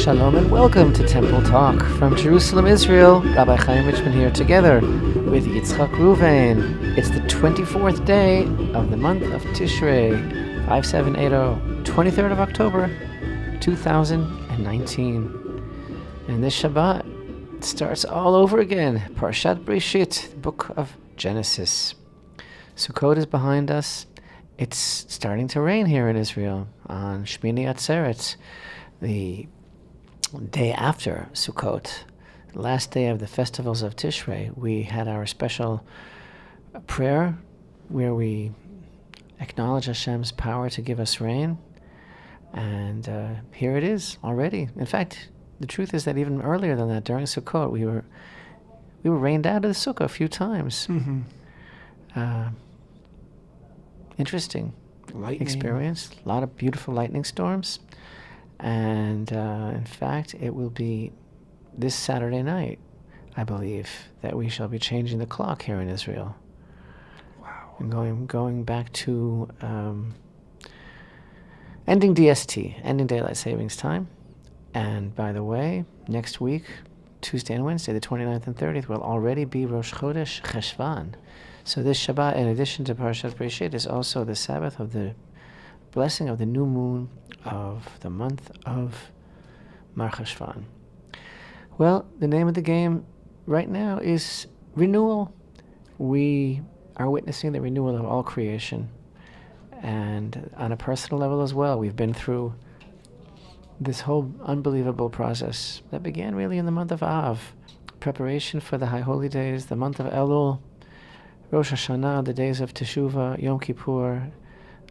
Shalom and welcome to Temple Talk from Jerusalem, Israel. Rabbi Chaim Richman here together with Yitzchak Reuven. It's the 24th day of the month of Tishrei, 5780, 23rd of October, 2019. And this Shabbat starts all over again. Parashat Breshit, the book of Genesis. Sukkot is behind us. It's starting to rain here in Israel on Shmini Atzeret, the day after Sukkot, the last day of the festivals of Tishrei. We had our special prayer where we acknowledge Hashem's power to give us rain. And here it is already. In fact, the truth is that even earlier than that, during Sukkot, we were rained out of the sukkah a few times. Mm-hmm. Interesting lightning experience. A lot of beautiful lightning storms. And in fact, it will be this Saturday night, I believe, that we shall be changing the clock here in Israel. Wow. And going back to ending DST, ending Daylight Savings Time. And by the way, next week, Tuesday and Wednesday, the 29th and 30th, will already be Rosh Chodesh Cheshvan. So this Shabbat, in addition to Parashat Breshit, is also the Sabbath of the blessing of the new moon of the month of Mar Cheshvan. Well, the name of the game right now is Renewal. We are witnessing the renewal of all creation. And on a personal level as well, we've been through this whole unbelievable process that began really in the month of Av. Preparation for the High Holy Days, the month of Elul, Rosh Hashanah, the days of Teshuvah, Yom Kippur,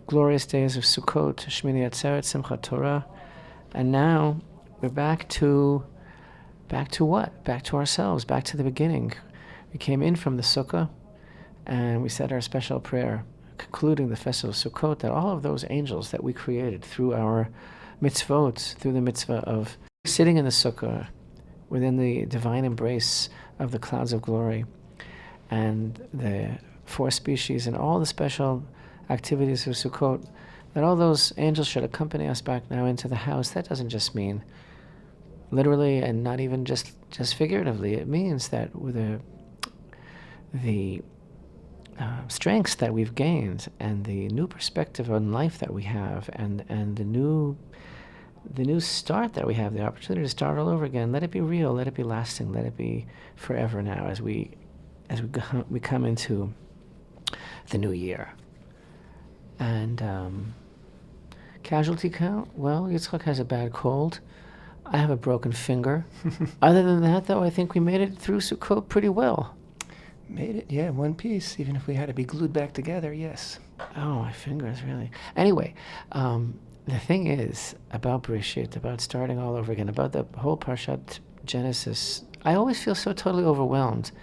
glorious days of Sukkot, Shmini Atzeret, Simchat Torah. And now we're back to what? Back to ourselves, back to the beginning. We came in from the Sukkah and we said our special prayer, concluding the festival of Sukkot, that all of those angels that we created through our mitzvot, through the mitzvah of sitting in the Sukkah within the divine embrace of the clouds of glory and the four species and all the special activities of Sukkot, that all those angels should accompany us back now into the house. That doesn't just mean literally and not even just figuratively. It means that with the strengths that we've gained and the new perspective on life that we have and the new start that we have, the opportunity to start all over again, let it be real, let it be lasting, let it be forever now as we come into the new year. And casualty count, well, Yitzchak has a bad cold. I have a broken finger. Other than that, though, I think we made it through Sukkot pretty well. Made it, yeah, one piece. Even if we had to be glued back together, yes. Oh, my fingers, really. Anyway, the thing is, about Breshit, about starting all over again, about the whole Parashat Genesis, I always feel so totally overwhelmed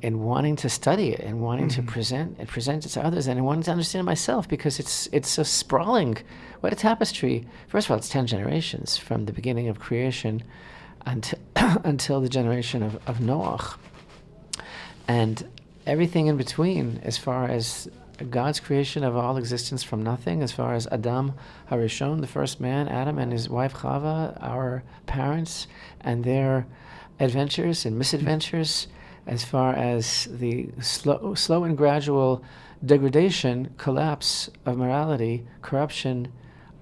in wanting to study it and wanting to present it to others and wanting to understand it myself, because it's so sprawling. What a tapestry. First of all, it's 10 generations from the beginning of creation until the generation of Noach. And everything in between, as far as God's creation of all existence from nothing, as far as Adam Harishon, the first man, Adam and his wife Chava, our parents, and their adventures and misadventures, as far as the slow and gradual degradation, collapse of morality, corruption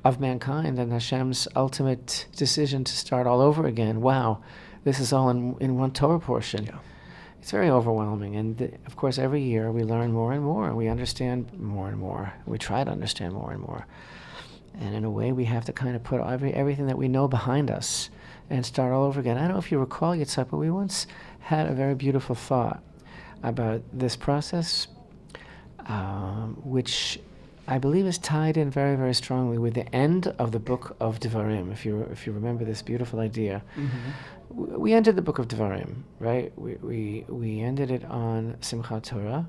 of mankind, and Hashem's ultimate decision to start all over again. Wow, this is all in one Torah portion. Yeah. It's very overwhelming, and of course every year we learn more and more, and we understand more and more. We try to understand more and more. And in a way we have to kind of put everything that we know behind us and start all over again. I don't know if you recall, Yitzchak, but we once had a very beautiful thought about this process, which I believe is tied in very, very strongly with the end of the book of Devarim. If you remember this beautiful idea, we ended the book of Devarim, right? We ended it on Simchat Torah,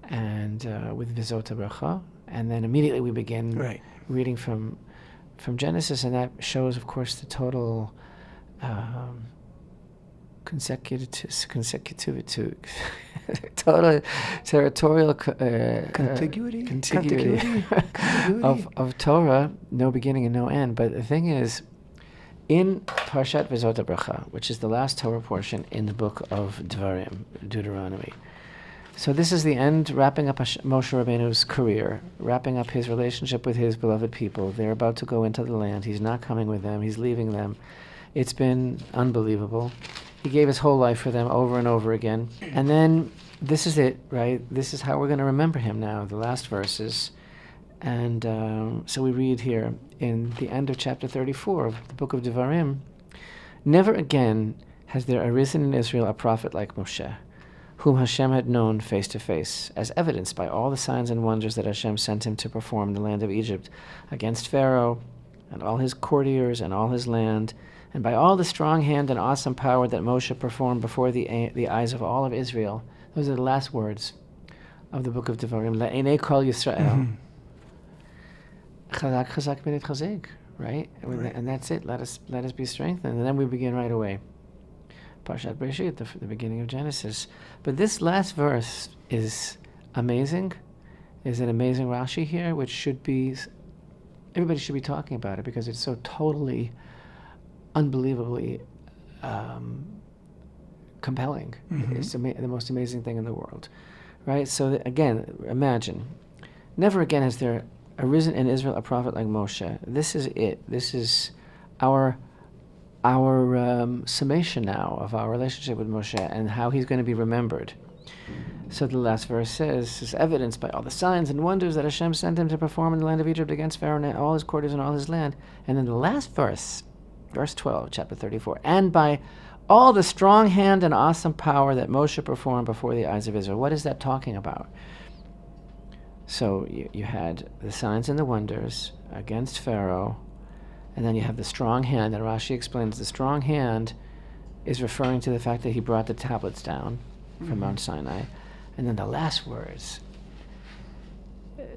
and with Vizot HaBracha, and then immediately we begin reading from Genesis, and that shows, of course, the total consecutivity, total territorial contiguity of Torah, no beginning and no end. But the thing is, in Parashat V'zot HaBracha, which is the last Torah portion in the book of Devarim, Deuteronomy. So this is the end, wrapping up Moshe Rabbeinu's career, wrapping up his relationship with his beloved people. They're about to go into the land. He's not coming with them. He's leaving them. It's been unbelievable. He gave his whole life for them over and over again. And then this is it, right? This is how we're going to remember him now, the last verses. And so we read here in the end of chapter 34 of the book of Devarim, "Never again has there arisen in Israel a prophet like Moshe, whom Hashem had known face to face, as evidenced by all the signs and wonders that Hashem sent him to perform in the land of Egypt against Pharaoh and all his courtiers and all his land, and by all the strong hand and awesome power that Moshe performed before the eyes of all of Israel." Those are the last words of the book of Devarim. Le'enei kol Yisrael. Chazak, chazak, minit chazek, right? And that's it. Let us be strengthened. And then we begin right away. Parashat Bereshit, the beginning of Genesis. But this last verse is amazing. Is an amazing Rashi here, which everybody should be talking about it because it's so totally, unbelievably compelling. Mm-hmm. It's the most amazing thing in the world, right? So again, imagine, never again has there arisen in Israel a prophet like Moshe. This is it. This is our summation now of our relationship with Moshe and how he's going to be remembered. So the last verse says, "Is evidenced by all the signs and wonders that Hashem sent him to perform in the land of Egypt against Pharaoh and all his courtiers and all his land." And then the last verse, verse 12, chapter 34, "And by all the strong hand and awesome power that Moshe performed before the eyes of Israel." What is that talking about? So you had the signs and the wonders against Pharaoh, and then you have the strong hand, and Rashi explains the strong hand is referring to the fact that he brought the tablets down from Mount Sinai. And then the last words,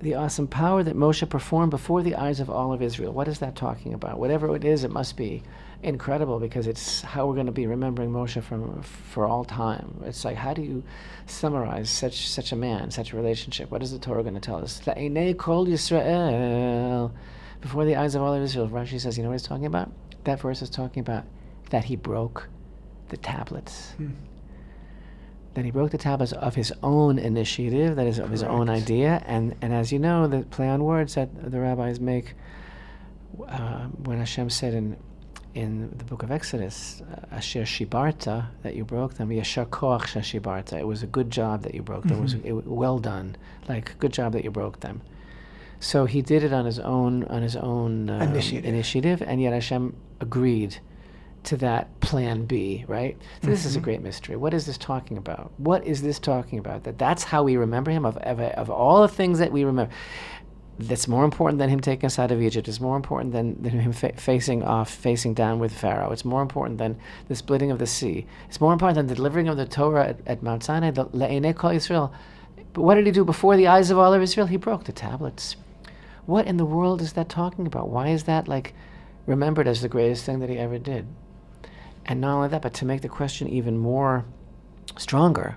the awesome power that Moshe performed before the eyes of all of Israel. What is that talking about? Whatever it is, it must be incredible because it's how we're going to be remembering Moshe for all time. It's like, how do you summarize such a man, such a relationship? What is the Torah going to tell us? Le'enei kol Yisrael, before the eyes of all of Israel. Rashi says, you know what he's talking about? That verse is talking about that he broke the tablets. That he broke the tablets of his own initiative, that is, of his own idea. And as you know, the play on words that the rabbis make, when Hashem said in the book of Exodus, Asher shibarta, that you broke them, Yashar koach shashibarta, it was a good job that you broke them, it was well done, like, good job that you broke them. So he did it on his own initiative, and yet Hashem agreed to that plan B, right? So this is a great mystery. What is this talking about? What is this talking about? That's how we remember him, of all the things that we remember. That's more important than him taking us out of Egypt. It's more important than him facing down with Pharaoh. It's more important than the splitting of the sea. It's more important than the delivering of the Torah at Mount Sinai, the Le'enei kol Yisrael. But what did he do before the eyes of all of Israel? He broke the tablets. What in the world is that talking about? Why is that remembered as the greatest thing that he ever did? And not only that, but to make the question even more stronger,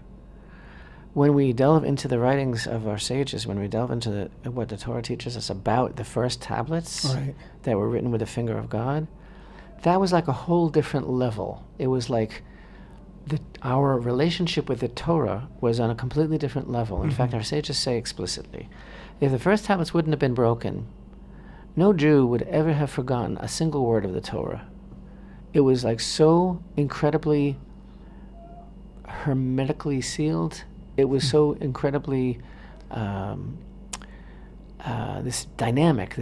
when we delve into the writings of our sages, when we delve into what the Torah teaches us about the first tablets that were written with the finger of God, that was like a whole different level. It was like our relationship with the Torah was on a completely different level. In fact, our sages say explicitly, if the first tablets wouldn't have been broken, no Jew would ever have forgotten a single word of the Torah. It was like so incredibly hermetically sealed. It was so incredibly, this dynamic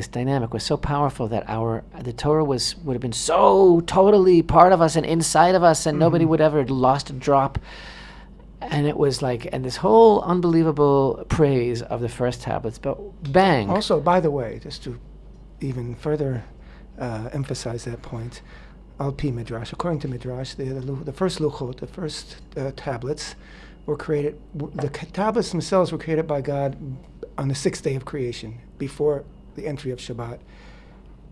was so powerful that the Torah would have been so totally part of us and inside of us, and nobody would ever have lost a drop. And it was and this whole unbelievable praise of the first tablets, but bang. Also, by the way, just to even further emphasize that point, Al-Pi Midrash, according to Midrash, the first luchot, the first tablets, were created. The tablets themselves were created by God on the sixth day of creation, before the entry of Shabbat,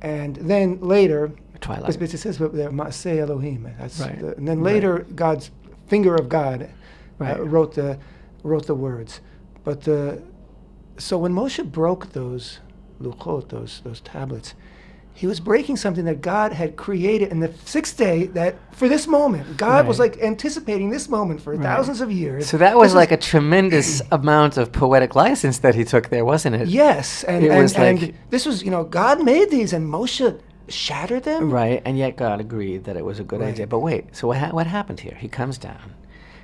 and then later, Twilight. It says they're Ma'aseh Elohim. And then later, God's finger of God wrote the words. But so when Moshe broke those luchot, those tablets, He was breaking something that God had created in the sixth day, that for this moment. God was like anticipating this moment for thousands of years. So that was like a tremendous amount of poetic license that he took there, wasn't it? Yes. And this was, God made these, and Moshe shattered them. Right, and yet God agreed that it was a good idea. But wait, so what happened here? He comes down.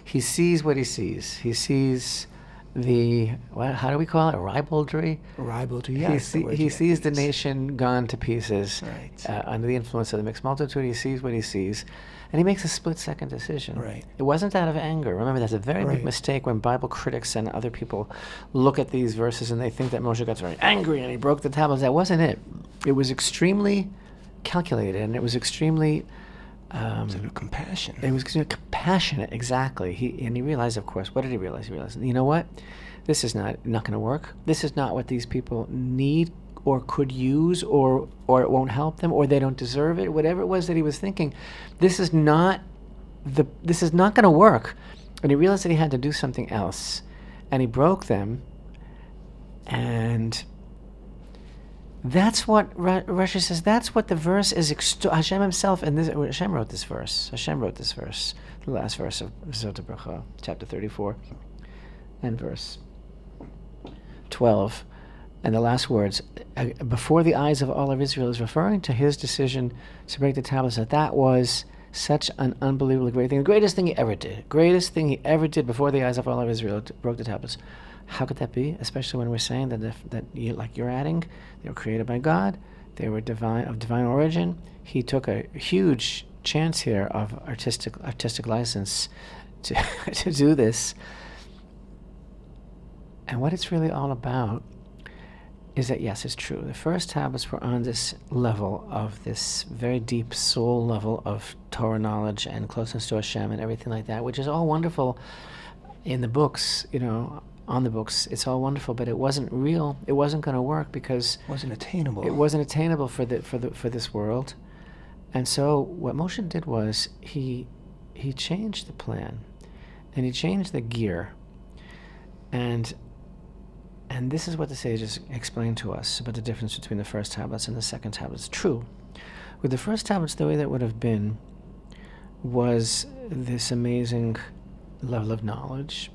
He sees what he sees. He sees how do we call it? Ribaldry? Ribaldry, yes. He sees the nation gone to pieces under the influence of the mixed multitude. He sees what he sees, and he makes a split-second decision. Right. It wasn't out of anger. Remember, that's a very big mistake when Bible critics and other people look at these verses and they think that Moshe got very angry and he broke the tablets. That wasn't it. It was extremely calculated, and it was extremely... compassion. It was compassionate, exactly. He realized, of course, what did he realize? He realized, you know what? This is not going to work. This is not what these people need or could use, or it won't help them, or they don't deserve it. Whatever it was that he was thinking, this is not going to work. And he realized that he had to do something else, and he broke them. And that's what Rashi says. That's what the verse is. Hashem himself, and Hashem wrote this verse. The last verse of Zot Bracha, chapter 34, and verse 12, and the last words, before the eyes of all of Israel, is referring to his decision to break the tablets. That was such an unbelievably great thing, the greatest thing he ever did before the eyes of all of Israel, broke the tablets. How could that be? Especially when we're saying that like you're adding, they were created by God, they were of divine origin. He took a huge chance here of artistic license to to do this. And what it's really all about is that, yes, it's true. The first tablets were on this level of this very deep soul level of Torah knowledge and closeness to Hashem and everything like that, which is all wonderful in the books, on the books. It's all wonderful, but it wasn't real. It wasn't going to work because it wasn't attainable. It wasn't attainable for this world. And so what Moshe did was he changed the plan, and he changed the gear. And this is what the sages explained to us about the difference between the first tablets and the second tablets. True, with the first tablets, the way that would have been was this amazing level of knowledge.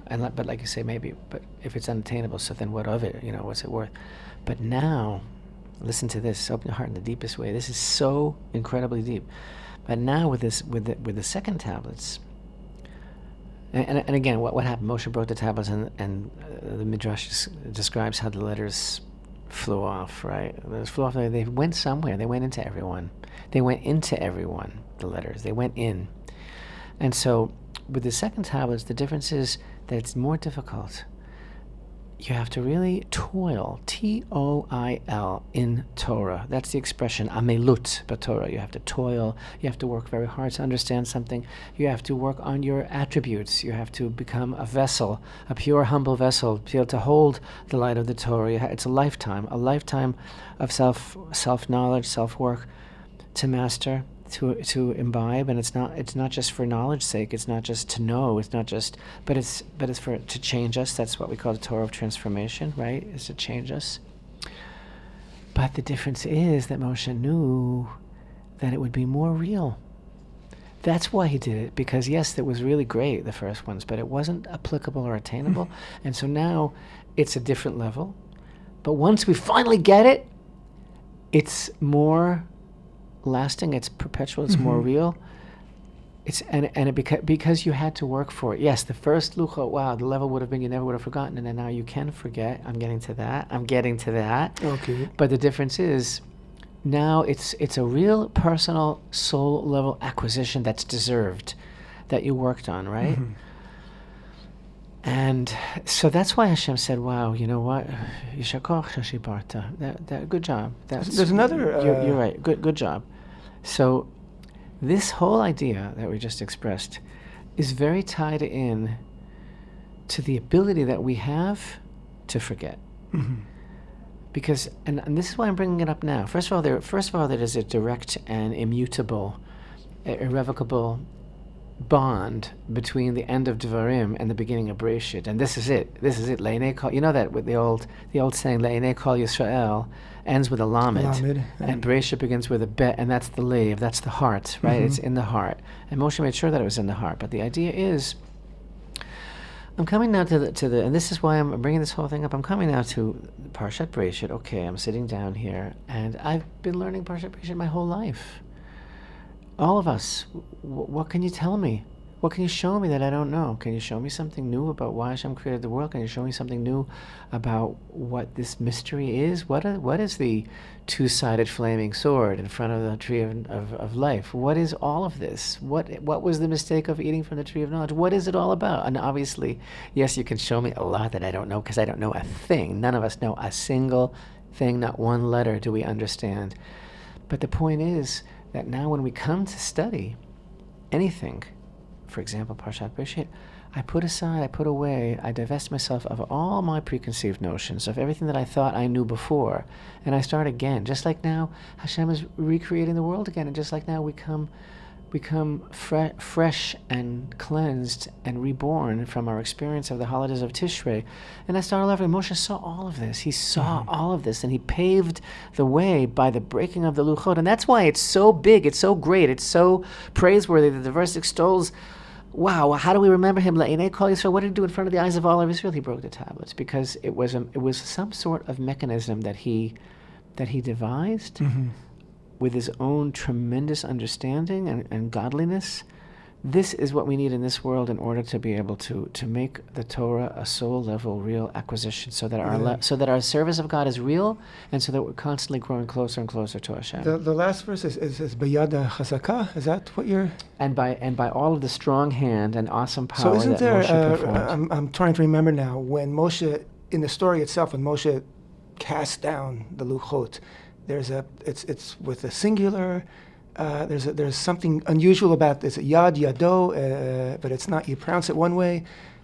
But like you say, but if it's unattainable, so then what of it? What's it worth? But now, listen to this. Open your heart in the deepest way. This is so incredibly deep. But now with the second tablets, and again, what happened? Moshe broke the tablets, and the Midrash describes how the letters flew off. Right? The letters flew off. They went somewhere. They went into everyone. The letters. They went in, and so with the second tablets, the difference is that it's more difficult. You have to really toil, Toil, in Torah. That's the expression, amelut, but Torah. You have to toil. You have to work very hard to understand something. You have to work on your attributes. You have to become a vessel, a pure, humble vessel, to be able to hold the light of the Torah. It's a lifetime of self-knowledge, self-work to master, to imbibe, and it's not just for knowledge's sake. It's not just to know. It's not just, but it's for to change us. That's what we call the Torah of transformation, right? Is to change us. But the difference is that Moshe knew that it would be more real. That's why he did it, because yes, it was really great, the first ones, but it wasn't applicable or attainable. And so now it's a different level. But once we finally get it, it's more lasting, it's perpetual, it's more real. Because you had to work for it. Yes, the first luchot, wow, the level would have been you never would have forgotten, and then now you can forget. I'm getting to that. Okay. But the difference is now it's a real personal soul level acquisition that's deserved, that you worked on, right? And so that's why Hashem said, wow, you know what? Yishakoch shashibarta. That good job. There's another... You're right. Good job. So this whole idea that we just expressed is very tied in to the ability that we have to forget. Because, and this is why I'm bringing it up now. First of all, there is a direct and immutable, irrevocable bond between the end of Devarim and the beginning of Bereshit, and this is it. This is it. Le'enei kol, you know that with the old saying, Le'enei kol Yisrael ends with a lamed, and Bereshit begins with a bet, and that's the lev, that's the heart, right? It's in the heart, and Moshe made sure that it was in the heart. But the idea is, I'm coming now to the, and this is why I'm bringing this whole thing up. I'm coming now to Parashat Bereshit. Okay, I'm sitting down here, and I've been learning Parashat Bereshit my whole life. All of us. What can you tell me? What can you show me that I don't know? Can you show me something new about why Hashem created the world? Can you show me something new about what this mystery is? What is the two-sided flaming sword in front of the tree of life? What is all of this? What was the mistake of eating from the tree of knowledge? What is it all about? And obviously, yes, you can show me a lot that I don't know because I don't know a thing. None of us know a single thing, not one letter do we understand. But the point is that now when we come to study anything, for example, Parashat Bereshit, I put away, I divest myself of all my preconceived notions, of everything that I thought I knew before, and I start again. Just like now, Hashem is recreating the world again, and just like now we become fresh and cleansed and reborn from our experience of the holidays of Tishrei. And I start all over. Moshe saw all of this. He saw all of this, and he paved the way by the breaking of the Luchot. And that's why it's so big, it's so great, it's so praiseworthy that the verse extols, wow, how do we remember him? Le'enei kol Yisrael. What did he do in front of the eyes of all of Israel? He broke the tablets, because it was some sort of mechanism that he devised with his own tremendous understanding and godliness. This is what we need in this world in order to be able to make the Torah a soul-level, real acquisition, so that our service of God is real, and so that we're constantly growing closer and closer to Hashem. The last verse is B'yada Chazaka. Is that what you're? And by all of the strong hand and awesome power. So isn't there? Moshe performed. I'm trying to remember now, when Moshe, in the story itself, when Moshe cast down the Luchot, it's with a singular. There's something unusual about this. Yad Yado, but it's not. You pronounce it one way.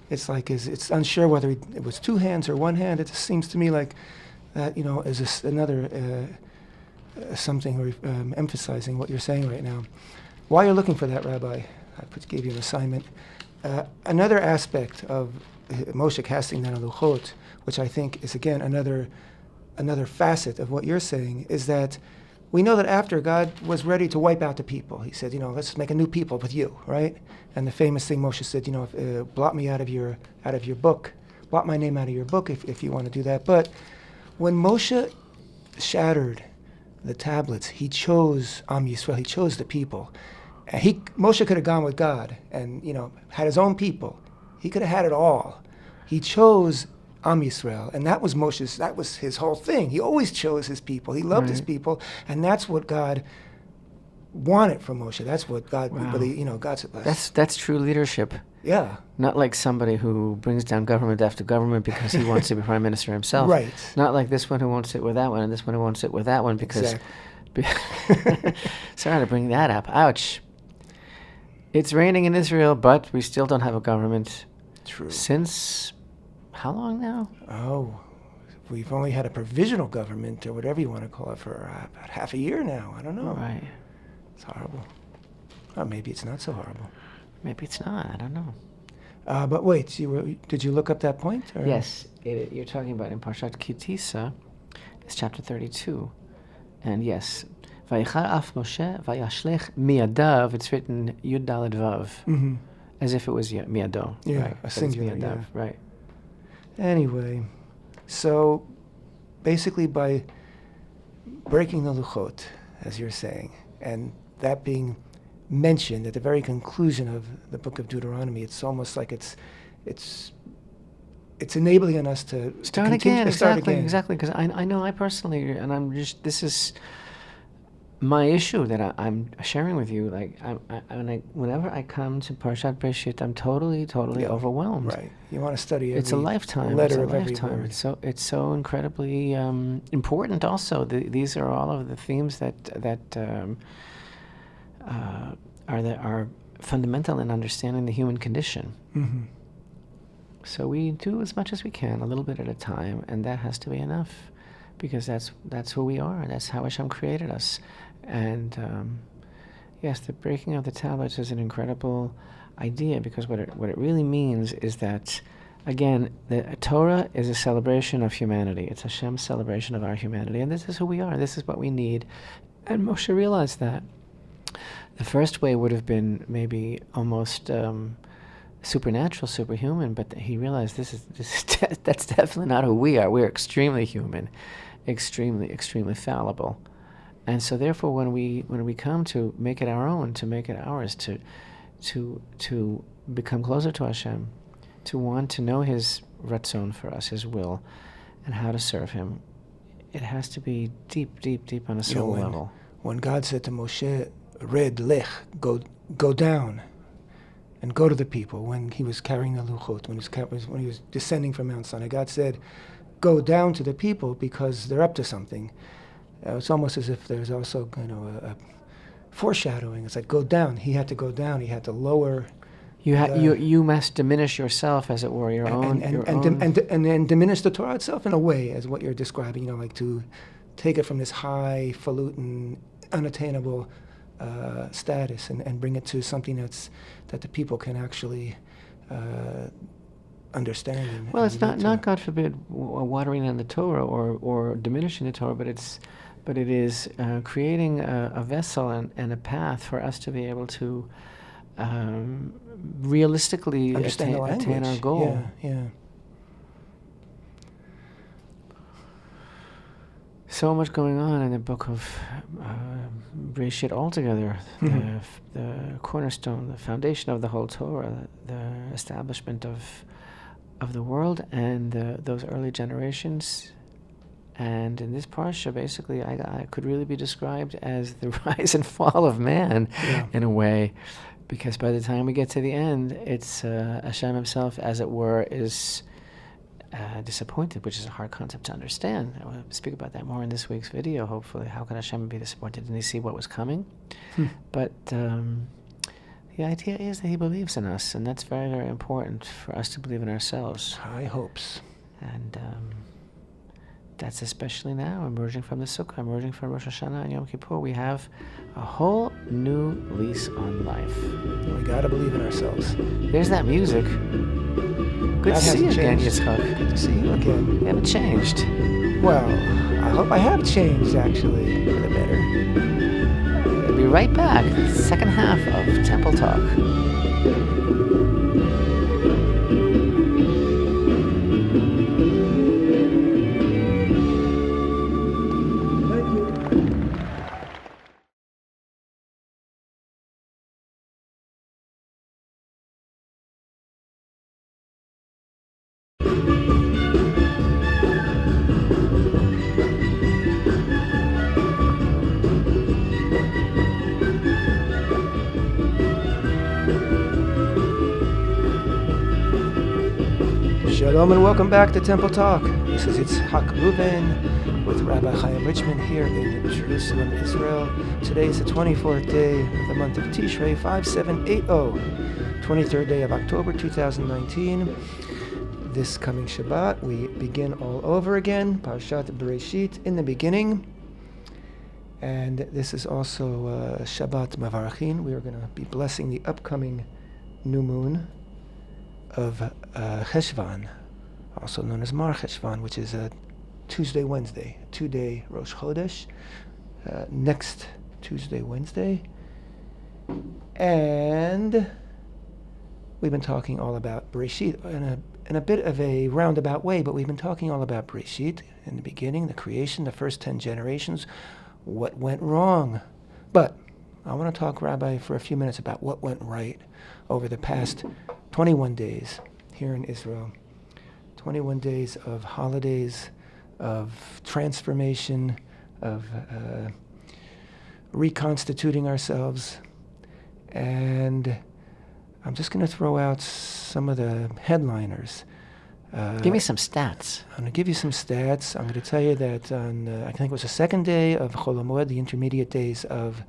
It's like it's unsure whether it was two hands or one hand. It just seems to me like that. Is another something emphasizing what you're saying right now. While you're looking for that, Rabbi, I gave you an assignment. Another aspect of Moshe casting down the Luchot, which I think is again another facet of what you're saying, is that we know that after God was ready to wipe out the people, he said, let's make a new people with you, right? And the famous thing Moshe said, blot me out of your book, blot my name out of your book if you want to do that. But when Moshe shattered the tablets, he chose Am Yisrael, he chose the people. Moshe could have gone with God and had his own people. He could have had it all. He chose Am Yisrael, and that was his whole thing. He always chose his people. He loved his people, and that's what God wanted from Moshe. That's what God, God said. That's true leadership. Yeah. Not like somebody who brings down government after government because he wants to be prime minister himself. Right. Not like this one who won't sit with that one, and this one who won't sit with that one because. Exactly. Sorry to bring that up. Ouch. It's raining in Israel, but we still don't have a government. True. Since. How long now? Oh, we've only had a provisional government, or whatever you want to call it, for about half a year now. I don't know. Right. It's horrible. Or maybe it's not so horrible. Maybe it's not. I don't know. But wait, did you look up that point? Or? Yes. You're talking about in Parashat Kitisa, it's chapter 32. And yes, Vayichar af Moshe vayashlech miyadav, it's written Yud Daled Vav, as if it was miyado. Yeah, right? a singular, miyadav, yeah. Right. Anyway, so basically by breaking the Luchot, as you're saying, and that being mentioned at the very conclusion of the book of Deuteronomy, it's almost like it's enabling us to start again. Exactly, because I know I personally, and this is my issue that I'm sharing with you. Like, whenever I come to Parashat Bereshit, I'm totally overwhelmed. Right. You want to study every it's a lifetime. letter it's a of lifetime. every word. It's so incredibly important. Also, these are all of the themes that are fundamental in understanding the human condition. Mm-hmm. So we do as much as we can, a little bit at a time, and that has to be enough, because that's who we are. That's how Hashem created us. And Yes, the breaking of the tablets is an incredible idea, because what it really means is that, again, the Torah is a celebration of humanity. It's Hashem's celebration of our humanity, and this is who we are. This is what we need. And Moshe realized that. The first way would have been maybe almost supernatural, superhuman, but he realized that's definitely not who we are. We're extremely human, extremely fallible. And so therefore when we come to make it our own, to make it ours, to become closer to Hashem, to want to know his ratzon for us, his will, and how to serve him, it has to be deep on a soul level. When God said to Moshe, Red lech, go down, and go to the people, when he was carrying the luchot, when he was descending from Mount Sinai, God said, go down to the people because they're up to something. It's almost as if there's also, a foreshadowing. It's like, go down. He had to go down. He had to lower. You must diminish yourself, as it were, and then diminish the Torah itself in a way, as what you're describing. Like to take it from this highfalutin, unattainable status and bring it to something that the people can actually understand. Well, it's not God forbid watering on the Torah or diminishing the Torah, but it is creating a vessel and a path for us to be able to realistically attain our goal. Yeah. So much going on in the book of Bereshit altogether. Mm-hmm. The cornerstone, the foundation of the whole Torah, the establishment of the world and those early generations. And in this parsha, basically, I could really be described as the rise and fall of man, in a way, because by the time we get to the end, it's Hashem himself, as it were, is disappointed, which is a hard concept to understand. I will speak about that more in this week's video, hopefully. How can Hashem be disappointed? Didn't he see what was coming? But the idea is that he believes in us, and that's very, very important for us to believe in ourselves. High hopes. And that's especially now, emerging from the Sukkah, emerging from Rosh Hashanah and Yom Kippur. We have a whole new lease on life. We gotta believe in ourselves. There's that music. Good to see you again, Yitzchak. Good to see you again. You haven't changed. Well, I hope I have changed, actually, for the better. We'll be right back. Second half of Temple Talk. Shalom and welcome back to Temple Talk. This is Yitzchak Reuven with Rabbi Chaim Richman here in Jerusalem, Israel. Today is the 24th day of the month of Tishrei, 5780, 23rd day of October 2019. This coming Shabbat, we begin all over again, parashat Bereshit, in the beginning. And this is also Shabbat Mavarachin. We are going to be blessing the upcoming new moon of Cheshvan, also known as Mar Cheshvan, which is a Tuesday, Wednesday, 2-day Rosh Chodesh, next Tuesday, Wednesday. And we've been talking all about Bereshit in a bit of a roundabout way, but we've been talking all about Bereshit in the beginning, the creation, the first 10 generations, what went wrong. But I want to talk, Rabbi, for a few minutes about what went right over the past 21 days here in Israel. 21 days of holidays, of transformation, of reconstituting ourselves. And I'm just going to throw out some of the headliners. Give me some stats. I'm going to give you some stats. I'm going to tell you that on, I think it was the second day of Chol HaMoed, the intermediate days of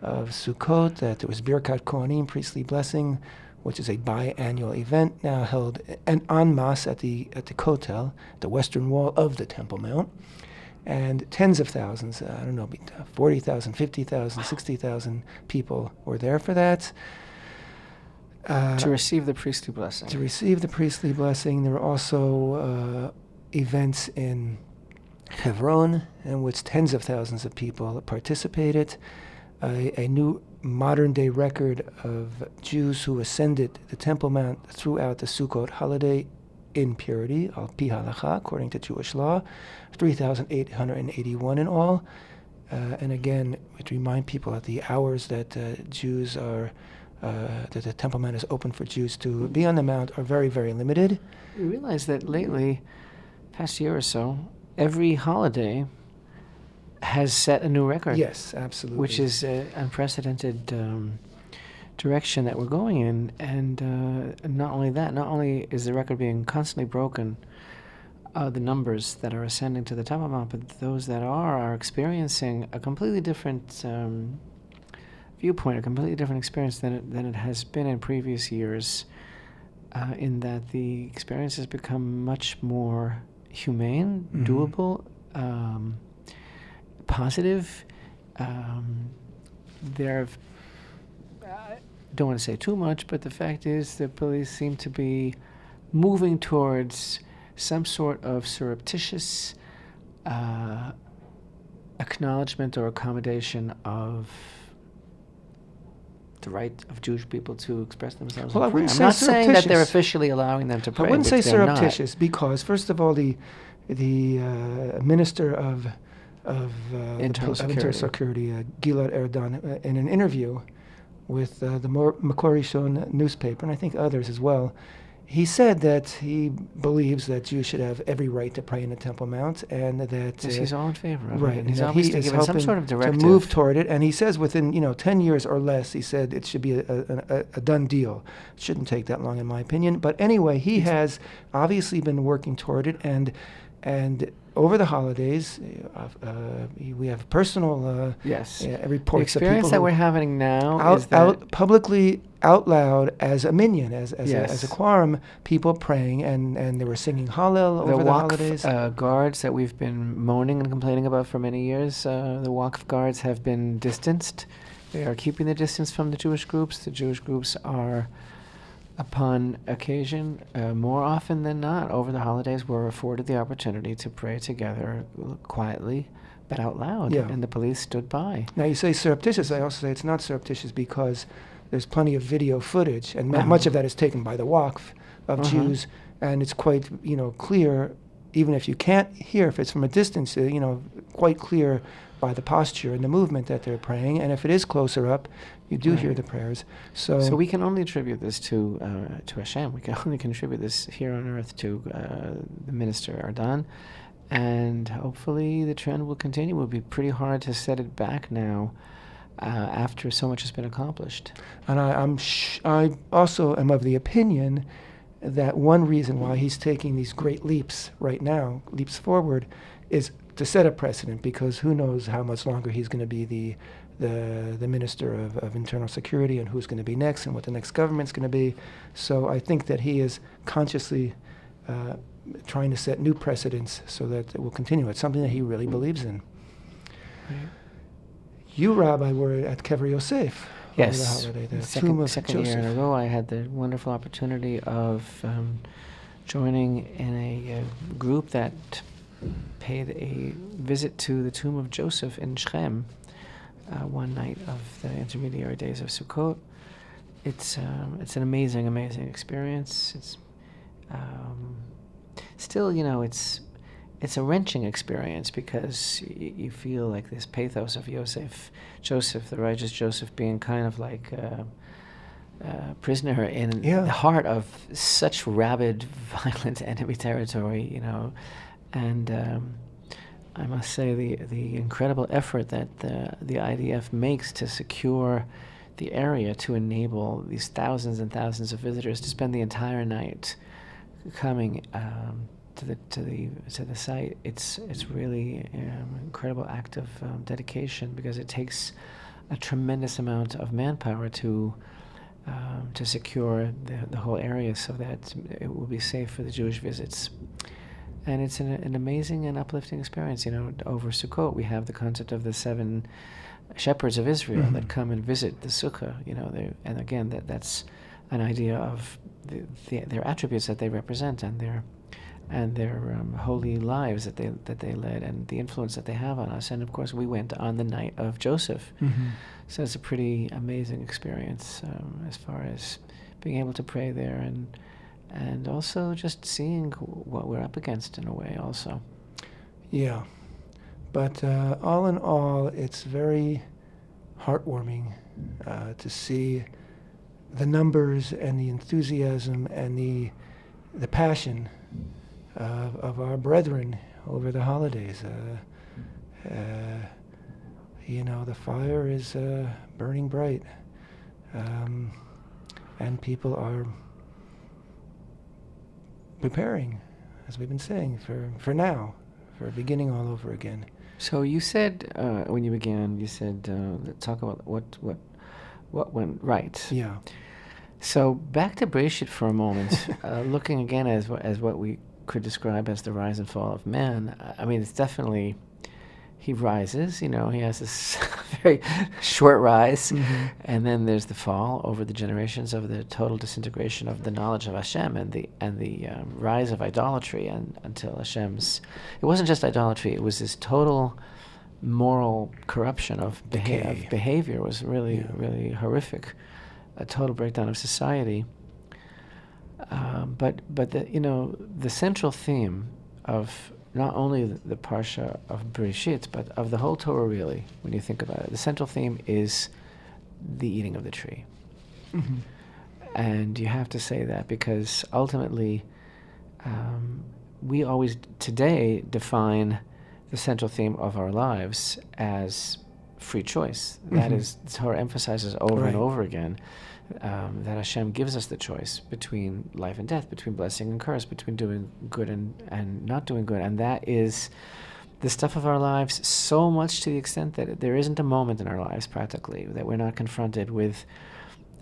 Sukkot, that there was Birkat Kohanim, priestly blessing, which is a biannual event now held en masse at the Kotel, the western wall of the Temple Mount. and tens of thousands, 40,000, 50,000, 60,000 people were there for that. To receive the priestly blessing. To receive the priestly blessing. There were also events in Hebron in which tens of thousands of people participated. A new modern-day record of Jews who ascended the Temple Mount throughout the Sukkot holiday in purity, al pi halacha, according to Jewish law, 3,881 in all. And again, to remind people that the hours that Jews are, that the Temple Mount is open for Jews to be on the Mount are very, very limited. We realize that lately, past year or so, every holiday has set a new record. Yes, absolutely. Which is an unprecedented direction that we're going in. And not only that, not only is the record being constantly broken, the numbers that are ascending to the top of the mountain, but those that are experiencing a completely different viewpoint, a completely different experience than it has been in previous years, in that the experience has become much more humane, doable, positive. I don't want to say too much, but the fact is the police seem to be moving towards some sort of surreptitious acknowledgement or accommodation of the right of Jewish people to express themselves. Well, I wouldn't I'm say not saying that they're surreptitious. officially allowing them to pray. I wouldn't say which they're not. surreptitious because, first of all, the minister of Internal Security, Gilad Erdan, in an interview with the Makor Rishon newspaper, and I think others as well, he said that he believes that Jews should have every right to pray in the Temple Mount, and that Yes, he's all in favor of right, it. He's and that obviously he is given some helping sort of directive to move toward it. And he says within 10 years or less, he said it should be a done deal. It shouldn't take that long, in my opinion. But anyway, he has obviously been working toward it, and over the holidays, we have personal yes. reports The of people experience that who we're having now is that out publicly, out loud, as a minyan, as Yes. a quorum, people praying, and they were singing Hallel over the holidays. Guards that we've been moaning and complaining about for many years, the Waqf guards have been distanced. They are keeping the distance from the Jewish groups. The Jewish groups are, upon occasion, more often than not, over the holidays, were afforded the opportunity to pray together quietly, but out loud. Yeah. And the police stood by. Now, you say surreptitious. I also say it's not surreptitious because there's plenty of video footage, and much of that is taken by the Waqf of Jews, and it's quite, clear, even if you can't hear, if it's from a distance, quite clear by the posture and the movement that they're praying, and if it is closer up, you do hear the prayers. So we can only attribute this to Hashem. We can only contribute this here on earth to the minister Ardan, and hopefully the trend will continue. It will be pretty hard to set it back now, after so much has been accomplished. And I also am of the opinion that one reason why he's taking these great leaps right now, leaps forward, is to set a precedent, because who knows how much longer he's going to be the minister of internal security, and who's going to be next, and what the next government's going to be. So I think that he is consciously trying to set new precedents so that it will continue. It's something that he really believes in. Right. You, Rabbi, were at Kever Yosef over the Yes, holiday, the tomb second of year in a Joseph. row, I had the wonderful opportunity of joining in a group that paid a visit to the tomb of Joseph in Chaim one night of the intermediary days of Sukkot. It's an amazing, amazing experience. It's still, it's a wrenching experience, because you feel like this pathos of Joseph, the righteous Joseph, being kind of like a prisoner in the heart of such rabid, violent enemy territory, and I must say the incredible effort that the IDF makes to secure the area to enable these thousands and thousands of visitors to spend the entire night coming to the site. It's really an incredible act of dedication, because it takes a tremendous amount of manpower to secure the whole area so that it will be safe for the Jewish visits. And it's an amazing and uplifting experience. Over Sukkot, we have the concept of the 7 shepherds of Israel that come and visit the sukkah. And again, that's an idea of their attributes that they represent, and their holy lives that they led, and the influence that they have on us. And of course, we went on the night of Joseph, so it's a pretty amazing experience as far as being able to pray there, and also just seeing what we're up against in a way also. Yeah, but all in all, it's very heartwarming to see the numbers and the enthusiasm and the passion of our brethren over the holidays. The fire is burning bright, and people are preparing, as we've been saying, for now, for beginning all over again. So you said when you began, talk about what went right. Yeah. So back to Bereshit for a moment, looking again as what we could describe as the rise and fall of man. I mean, it's definitely, he rises. He has this very short rise, and then there's the fall over the generations of the total disintegration of the knowledge of Hashem and the rise of idolatry, and until Hashem's. It wasn't just idolatry; it was this total moral corruption of behavior. Was really really horrific, a total breakdown of society. But the central theme of not only the parsha of Bereshit, but of the whole Torah, really, when you think about it, the central theme is the eating of the tree. And you have to say that because ultimately, we always today define the central theme of our lives as free choice. That is, the Torah emphasizes over and over again that Hashem gives us the choice between life and death, between blessing and curse, between doing good and not doing good. And that is the stuff of our lives, so much to the extent that there isn't a moment in our lives, practically, that we're not confronted with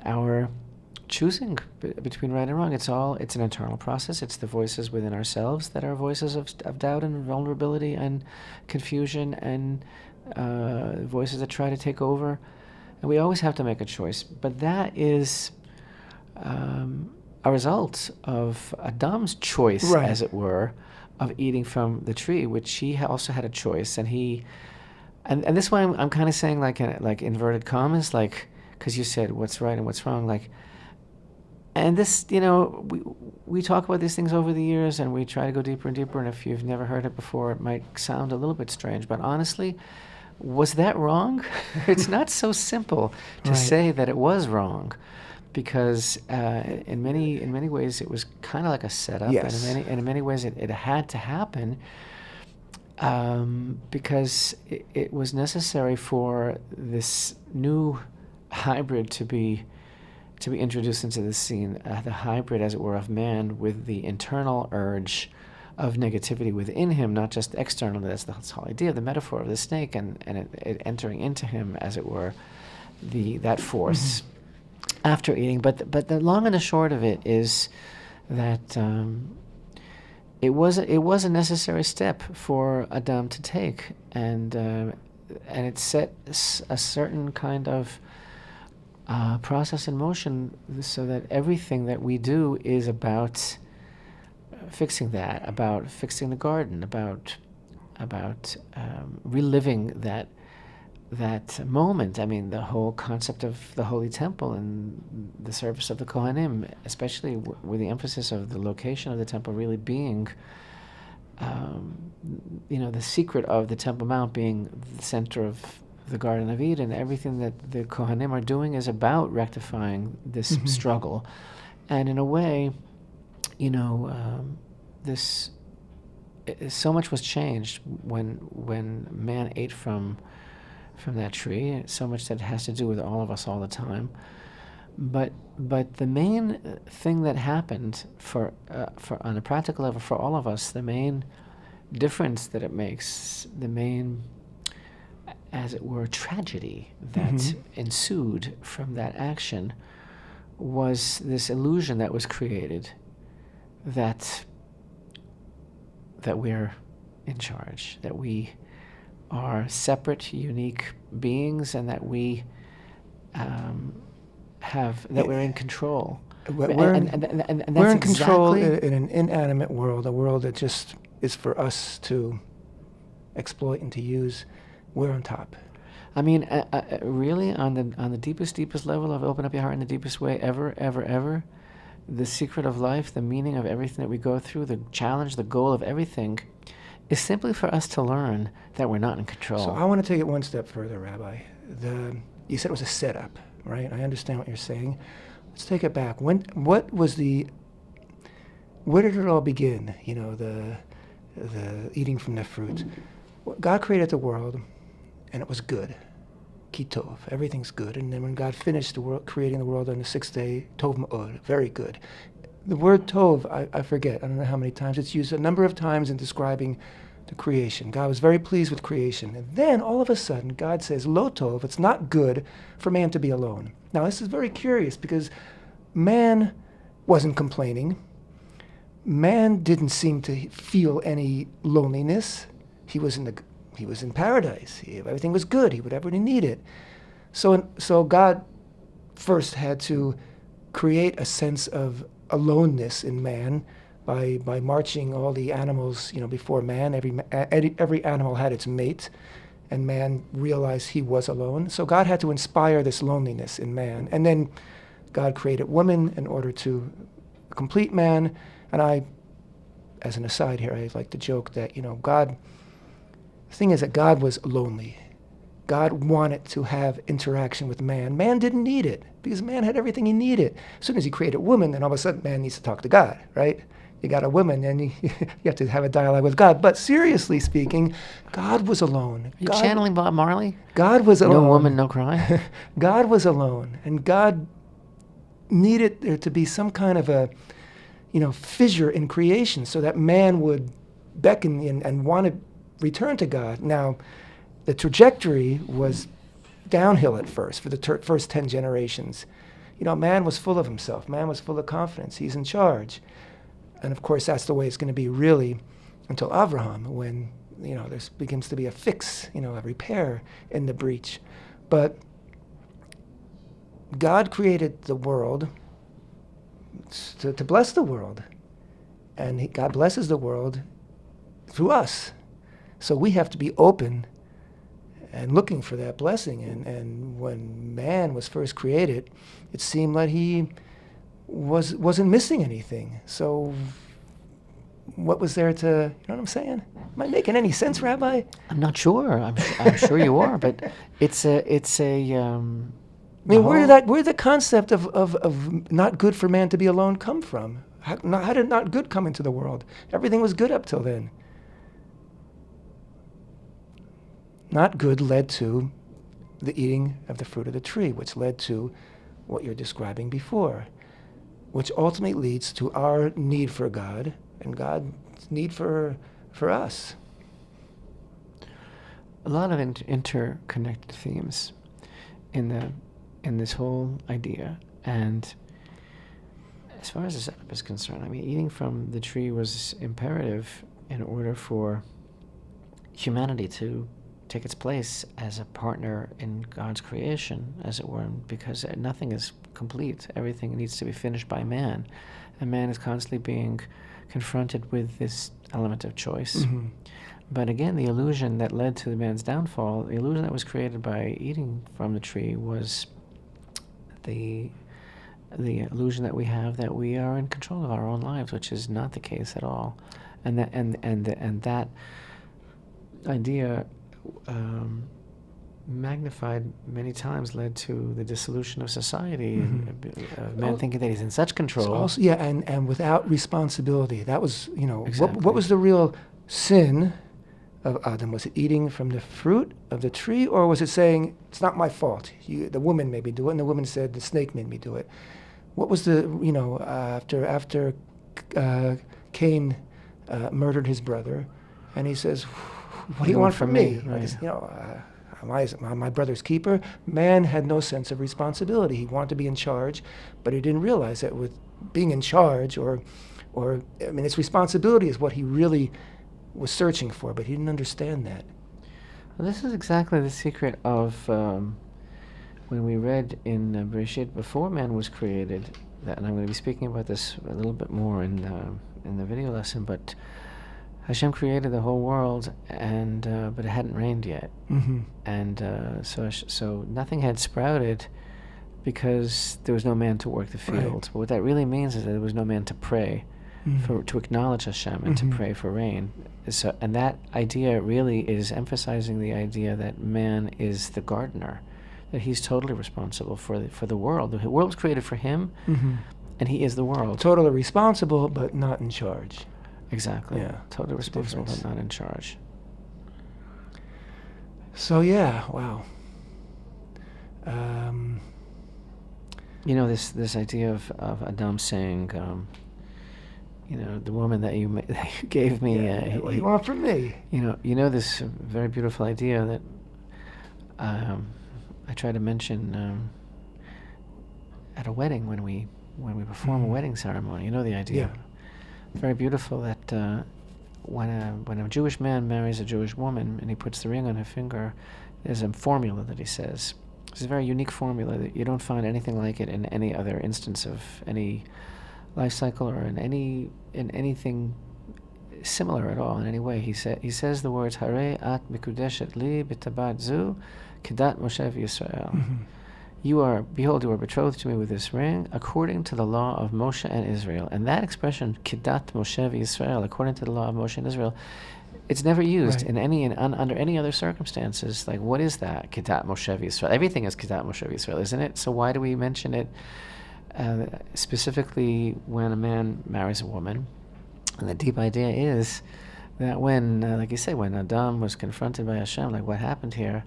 our choosing between right and wrong. It's an internal process. It's the voices within ourselves that are voices of doubt and vulnerability and confusion, and voices that try to take over. And we always have to make a choice. But that is a result of Adam's choice, as it were, of eating from the tree, which he also had a choice. And and this way I'm kind of saying like inverted commas, like, because you said what's right and what's wrong, like, and this, we talk about these things over the years, and we try to go deeper and deeper, and if you've never heard it before, it might sound a little bit strange, but honestly, was that wrong? It's not so simple to say that it was wrong, because in many ways it was kind of like a setup, and in many ways it had to happen because it was necessary for this new hybrid to be introduced into the scene, the hybrid, as it were, of man with the internal urge of negativity within him, not just externally. That's the whole idea of the metaphor of the snake, and it entering into him, as it were, that force after eating. But the long and the short of it is that it was a necessary step for Adam to take, and it set a certain kind of process in motion, so that everything that we do is about fixing that, about fixing the garden, about reliving that moment. I mean, the whole concept of the Holy Temple and the service of the Kohanim, especially with the emphasis of the location of the temple really being, the secret of the Temple Mount being the center of the Garden of Eden. Everything that the Kohanim are doing is about rectifying this struggle, and in a way, so much was changed when man ate from that tree. So much that has to do with all of us all the time. But the main thing that happened for on a practical level for all of us, the main difference that it makes, the main, as it were, tragedy that ensued from that action, was this illusion that was created that that we're in charge, that we are separate, unique beings, and that we we're in control. We're in That's control exactly in an inanimate world, a world that just is for us to exploit and to use. We're on top. I mean, really, on the deepest level of open up your heart in the deepest way ever, the secret of life, the meaning of everything that we go through, the challenge, the goal of everything, is simply for us to learn that we're not in control. So I want to take it one step further, Rabbi. You said it was a setup, right? I understand what you're saying. Let's take it back. Where did it all begin? You know, the eating from the fruit. God created the world, and it was good. Ki tov, everything's good. And then when God finished creating the world on the sixth day, tov ma'od, very good. The word tov, I forget, I don't know how many times it's used, a number of times in describing the creation. God was very pleased with creation. And then all of a sudden, God says, lo tov, it's not good for man to be alone. Now this is very curious because man wasn't complaining. Man didn't seem to feel any loneliness. He was in paradise. Everything was good. He would have what he needed. So God first had to create a sense of aloneness in man by marching all the animals, before man. Every animal had its mate, and man realized he was alone. So God had to inspire this loneliness in man. And then God created woman in order to complete man. And I, as an aside here, I like to joke that, God, the thing is that God was lonely. God wanted to have interaction with man. Man didn't need it because man had everything he needed. As soon as he created woman, then all of a sudden man needs to talk to God, right? You got a woman, and you have to have a dialogue with God. But seriously speaking, God was alone. You channeling Bob Marley? God was alone. No woman, no cry? God was alone. And God needed there to be some kind of a, fissure in creation so that man would beckon and want to return to God. Now, the trajectory was downhill at first for the first 10 generations. Man was full of himself. Man was full of confidence. He's in charge. And of course, that's the way it's going to be really until Avraham, when, there begins to be a fix, a repair in the breach. But God created the world to bless the world. And God blesses the world through us. So we have to be open and looking for that blessing. And when man was first created, it seemed like he wasn't missing anything. So what was there to, you know what I'm saying? Am I making any sense, Rabbi? I'm not sure. I'm sure you are, but it's a where did the concept of not good for man to be alone come from? How did not good come into the world? Everything was good up till then. Not good led to the eating of the fruit of the tree, which led to what you're describing before, which ultimately leads to our need for God and God's need for us. A lot of interconnected themes in this whole idea. And as far as the setup is concerned, eating from the tree was imperative in order for humanity to take its place as a partner in God's creation, as it were, because nothing is complete. Everything needs to be finished by man. And man is constantly being confronted with this element of choice. Mm-hmm. But again, the illusion that led to the man's downfall, the illusion that was created by eating from the tree, was the illusion that we have that we are in control of our own lives, which is not the case at all. And that idea, magnified many times, led to the dissolution of society. Mm-hmm. Man thinking that he's in such control. So also, and without responsibility. That was, exactly. What was the real sin of Adam? Was it eating from the fruit of the tree, or was it saying, it's not my fault? The woman made me do it, and the woman said, the snake made me do it. What was the, after Cain murdered his brother, and he says, what do you want from me? Right. My brother's keeper. Man had no sense of responsibility. He wanted to be in charge, but he didn't realize that with being in charge, its responsibility is what he really was searching for, but he didn't understand that. Well, this is exactly the secret of when we read in Bereshit, before man was created, that, and I'm going to be speaking about this a little bit more in the video lesson, but Hashem created the whole world, and but it hadn't rained yet, and so nothing had sprouted because there was no man to work the field. Right. But what that really means is that there was no man to pray, to acknowledge Hashem and to pray for rain. So, and that idea really is emphasizing the idea that man is the gardener, that he's totally responsible for the world. The world was created for him, and he is the world. Totally responsible, but not in charge. Exactly. Yeah. Totally That's the responsible, but difference. not in charge. So yeah, wow. You know, this idea of Adam saying, you know, the woman that you gave me. What do you want from me? You know this very beautiful idea that I try to mention at a wedding when we perform a wedding ceremony. You know the idea. Yeah. Very beautiful that when a Jewish man marries a Jewish woman and he puts the ring on her finger, there's a formula that he says. It's a very unique formula that you don't find anything like it in any other instance of any life cycle or in anything similar at all in any way. He says the words Harei at mikudeshet li b'tabat zu kedat Moshe Yisrael. Behold, you are betrothed to me with this ring, according to the law of Moshe and Israel. And that expression, Kedat Moshe Yisrael, according to the law of Moshe and Israel, it's never used under any other circumstances. Like, what is that, Kedat Moshe Yisrael? Everything is Kedat Moshe Yisrael, isn't it? So why do we mention it specifically when a man marries a woman? And the deep idea is that when, like you say, when Adam was confronted by Hashem, like, what happened here?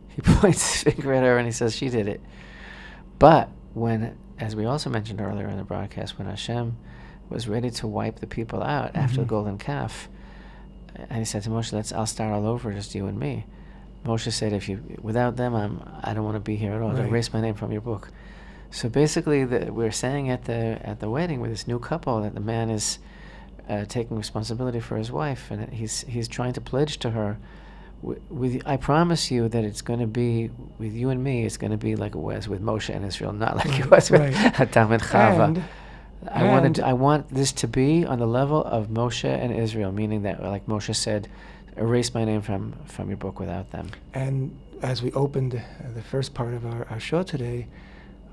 He points his finger at her and he says she did it. But when, as we also mentioned earlier in the broadcast, when Hashem was ready to wipe the people out after the golden calf, and he said to Moshe, I'll start all over, just you and me. Moshe said, without them, I don't want to be here at all. Right. Erase my name from your book. So basically, we're saying at the wedding with this new couple that the man is taking responsibility for his wife, and he's trying to pledge to her, I promise you that it's going to be, with you and me, it's going to be like it was with Moshe and Israel, not like it was with Adam and Chava. I want this to be on the level of Moshe and Israel, meaning that, like Moshe said, erase my name from your book without them. And as we opened the first part of our show today,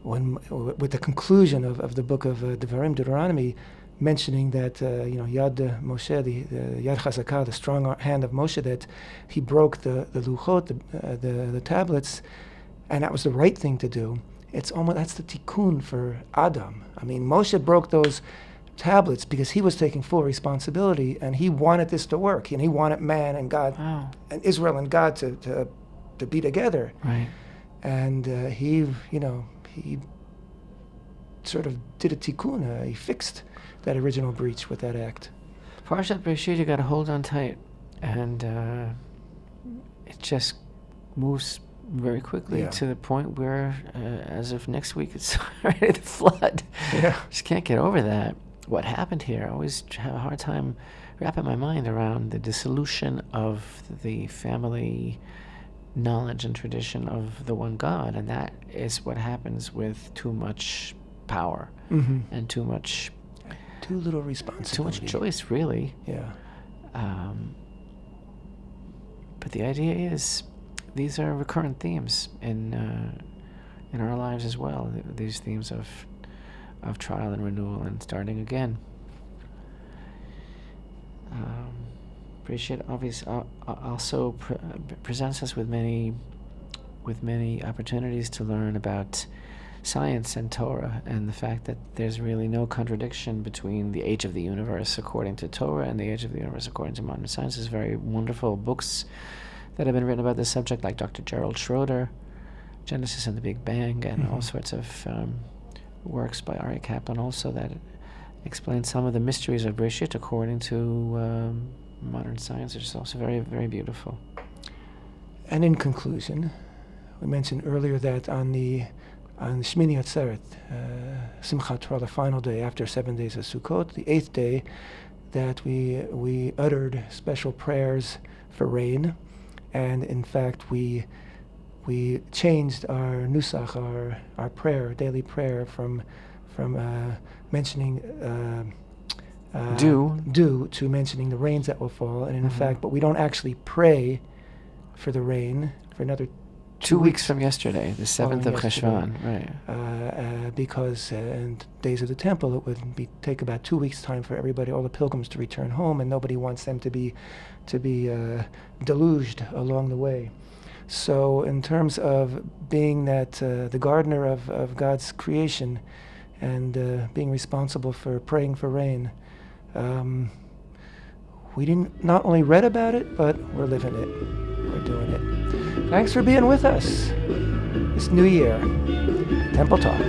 with the conclusion of the book of Deuteronomy, mentioning that Yad Moshe, the Yad Chazakah, the strong hand of Moshe, that he broke the luchot, the tablets, and that was the right thing to do. That's the tikkun for Adam. I mean, Moshe broke those tablets because he was taking full responsibility, and he wanted this to work, and he wanted man and God, and Israel and God to be together. Right. And he sort of did a tikkun. He fixed that original breach with that act. Parashat Bereshit, you got to hold on tight, and it just moves very quickly to the point where, as of next week, it's ready to flood. Yeah. Just can't get over that. What happened here? I always have a hard time wrapping my mind around the dissolution of the family knowledge and tradition of the one God, and that is what happens with too much power and too little responsibility. Too much choice, really. Yeah. But the idea is, these are recurrent themes in our lives as well. These themes of trial and renewal and starting again. Bereshit also presents us with many opportunities to learn about science and Torah, and the fact that there's really no contradiction between the age of the universe according to Torah and the age of the universe according to modern science. There's very wonderful books that have been written about this subject, like Dr. Gerald Schroeder, Genesis and the Big Bang, and all sorts of works by Ari Kaplan also that explain some of the mysteries of Bereshit according to modern science, which is also very, very beautiful. And in conclusion, we mentioned earlier that on the Shmini Atzeret, Simchat Torah, the final day after 7 days of Sukkot, the 8th day, that we uttered special prayers for rain, and in fact we changed our nusach, our prayer, daily prayer, from mentioning dew to mentioning the rains that will fall, and in fact, but we don't actually pray for the rain for another 2 weeks from yesterday, the 7th of following Cheshvan, right? Because in days of the temple, it would take about 2 weeks' time for everybody, all the pilgrims, to return home, and nobody wants them to be deluged along the way. So, in terms of being that the gardener of God's creation, and being responsible for praying for rain, we didn't not only read about it, but we're living it. We're doing it. Thanks for being with us this new year. Temple Talk.